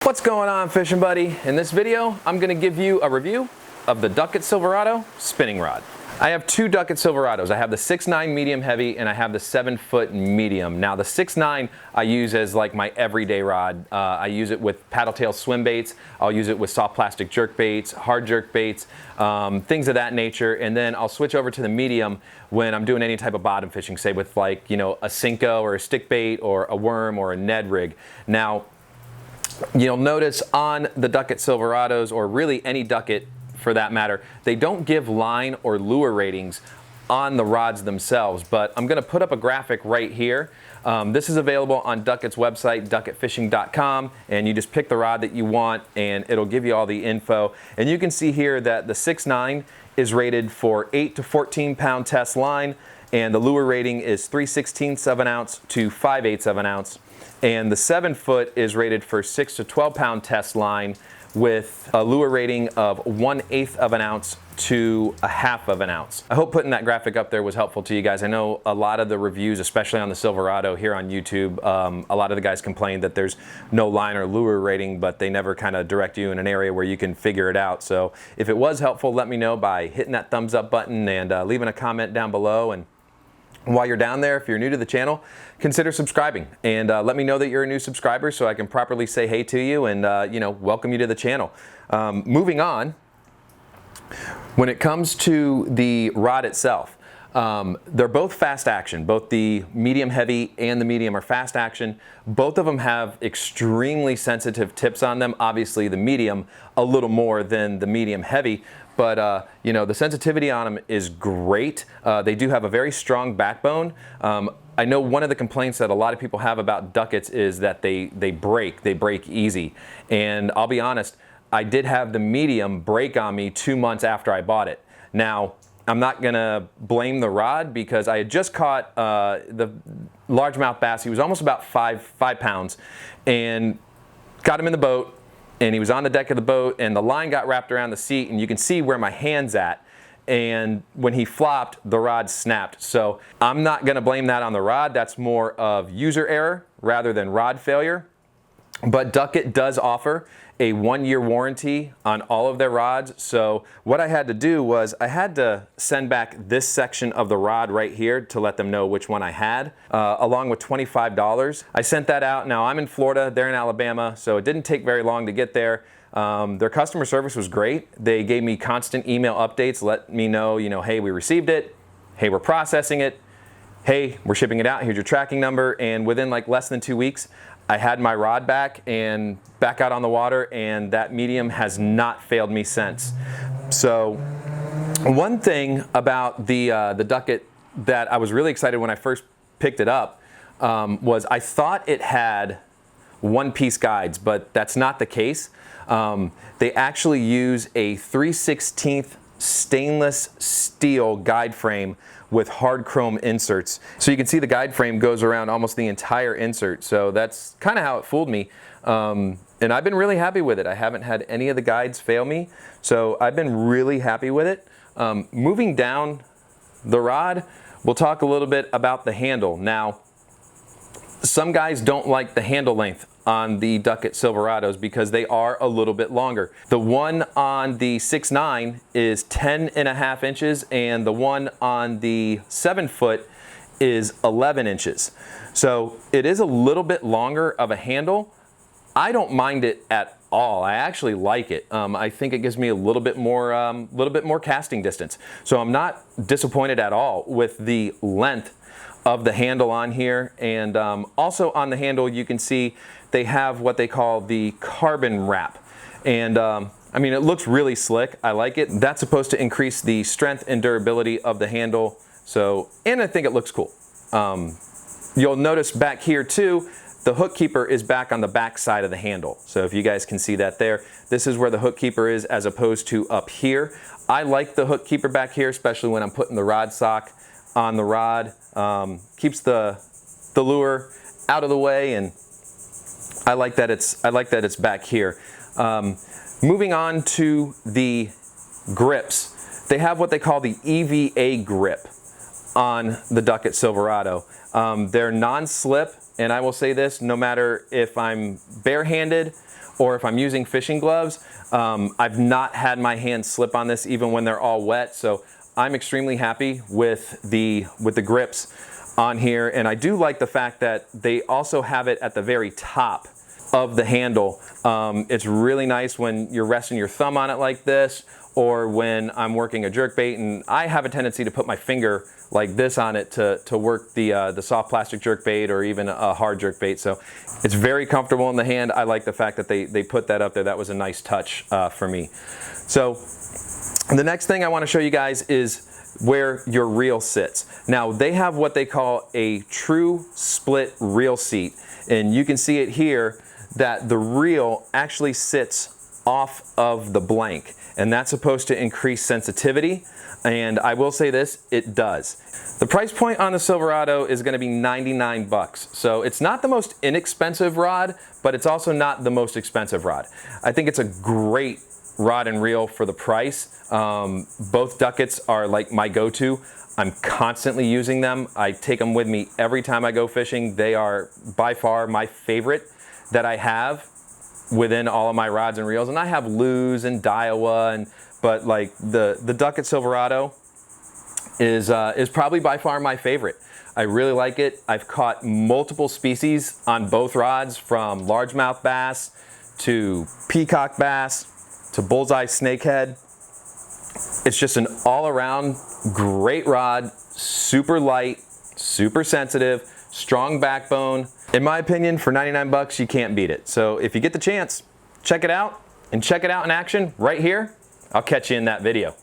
What's going on, fishing buddy? In this video, I'm going to give you a review of the Duckett Silverado Spinning Rod. I have two Duckett Silverados. I have the 6'9" medium heavy and I have the 7-foot medium. Now the 6'9" I use as like my everyday rod. I use it with paddle tail swim baits. I'll use it with soft plastic jerk baits, hard jerk baits, things of that nature. And then I'll switch over to the medium when I'm doing any type of bottom fishing, say with like, a Cinco or a stick bait or a worm or a Ned rig. Now, you'll notice on the Duckett Silverados, or really any Duckett for that matter, they don't give line or lure ratings on the rods themselves, but I'm going to put up a graphic right here. This is available on Duckett's website, duckettfishing.com, and you just pick the rod that you want and it'll give you all the info. And you can see here that the 6'9" is rated for 8 to 14 pound test line, and the lure rating is 3/16 of an ounce to 5/8 of an ounce. And the 7-foot is rated for 6 to 12 pound test line with a lure rating of 1/8 of an ounce to 1/2 of an ounce. I hope putting that graphic up there was helpful to you guys. I know a lot of the reviews, especially on the Silverado here on YouTube, a lot of the guys complain that there's no line or lure rating, but they never kind of direct you in an area where you can figure it out. So if it was helpful, let me know by hitting that thumbs up button and leaving a comment down below. And while you're down there, if you're new to the channel, consider subscribing and let me know that you're a new subscriber so I can properly say hey to you and welcome you to the channel. Moving on, when it comes to the rod itself, they're both fast action. Both the medium heavy and the medium are fast action. Both of them have extremely sensitive tips on them. Obviously the medium a little more than the medium heavy, but the sensitivity on them is great. They do have a very strong backbone. I know one of the complaints that a lot of people have about Ducketts is that they break easy. And I'll be honest, I did have the medium break on me 2 months after I bought it. Now, I'm not gonna blame the rod because I had just caught the largemouth bass. He was almost about five pounds, and got him in the boat, and he was on the deck of the boat, and the line got wrapped around the seat, and you can see where my hand's at. And when he flopped, the rod snapped. So I'm not gonna blame that on the rod. That's more of user error rather than rod failure. But Duckett does offer a 1-year warranty on all of their rods. So what I had to do was I had to send back this section of the rod right here to let them know which one I had, along with $25. I sent that out. Now I'm in Florida, they're in Alabama, so it didn't take very long to get there. Their customer service was great. They gave me constant email updates, let me know, hey, we received it. Hey, we're processing it. Hey, we're shipping it out. Here's your tracking number. And within like less than 2 weeks, I had my rod back and back out on the water, and that medium has not failed me since. So one thing about the Duckett that I was really excited when I first picked it up was I thought it had one-piece guides, but that's not the case. They actually use a 3/16 stainless steel guide frame with hard chrome inserts. So you can see the guide frame goes around almost the entire insert. So that's kind of how it fooled me. And I've been really happy with it. I haven't had any of the guides fail me. So I've been really happy with it. Moving down the rod, we'll talk a little bit about the handle. Now, some guys don't like the handle length on the Duckett Silverados because they are a little bit longer. The one on the 6'9" is 10.5 inches, and the one on the 7-foot is 11 inches. So it is a little bit longer of a handle. I don't mind it at all. I actually like it. I think it gives me a little bit more casting distance. So I'm not disappointed at all with the length of the handle on here. And also on the handle, you can see they have what they call the carbon wrap. And I mean, it looks really slick. I like it. That's supposed to increase the strength and durability of the handle. So, and I think it looks cool. You'll notice back here too, the hook keeper is back on the back side of the handle. So if you guys can see that there, this is where the hook keeper is as opposed to up here. I like the hook keeper back here, especially when I'm putting the rod sock on the rod. Keeps the lure out of the way, and I like that it's back here. Moving on to the grips, they have what they call the EVA grip on the Duckett Silverado. They're non-slip, and I will say this, no matter if I'm barehanded or if I'm using fishing gloves, I've not had my hands slip on this even when they're all wet. So I'm extremely happy with the grips on here. And I do like the fact that they also have it at the very top of the handle. It's really nice when you're resting your thumb on it like this, or when I'm working a jerkbait, and I have a tendency to put my finger like this on it to work the soft plastic jerkbait or even a hard jerkbait. So it's very comfortable in the hand. I like the fact that they put that up there. That was a nice touch for me. So the next thing I want to show you guys is where your reel sits. Now they have what they call a true split reel seat, and you can see it here that the reel actually sits off of the blank, and that's supposed to increase sensitivity. And I will say this, it does. The price point on the Silverado is going to be 99 bucks. So it's not the most inexpensive rod, but it's also not the most expensive rod. I think it's a great rod and reel for the price. Both Ducketts are like my go-to. I'm constantly using them. I take them with me every time I go fishing. They are by far my favorite that I have within all of my rods and reels. And I have Lew's and Daiwa, but like the Duckett Silverado is probably by far my favorite. I really like it. I've caught multiple species on both rods, from largemouth bass to peacock bass to bullseye snakehead. It's just an all-around great rod, super light, super sensitive, strong backbone. In my opinion, for 99 bucks, you can't beat it. So if you get the chance, check it out, and check it out in action right here. I'll catch you in that video.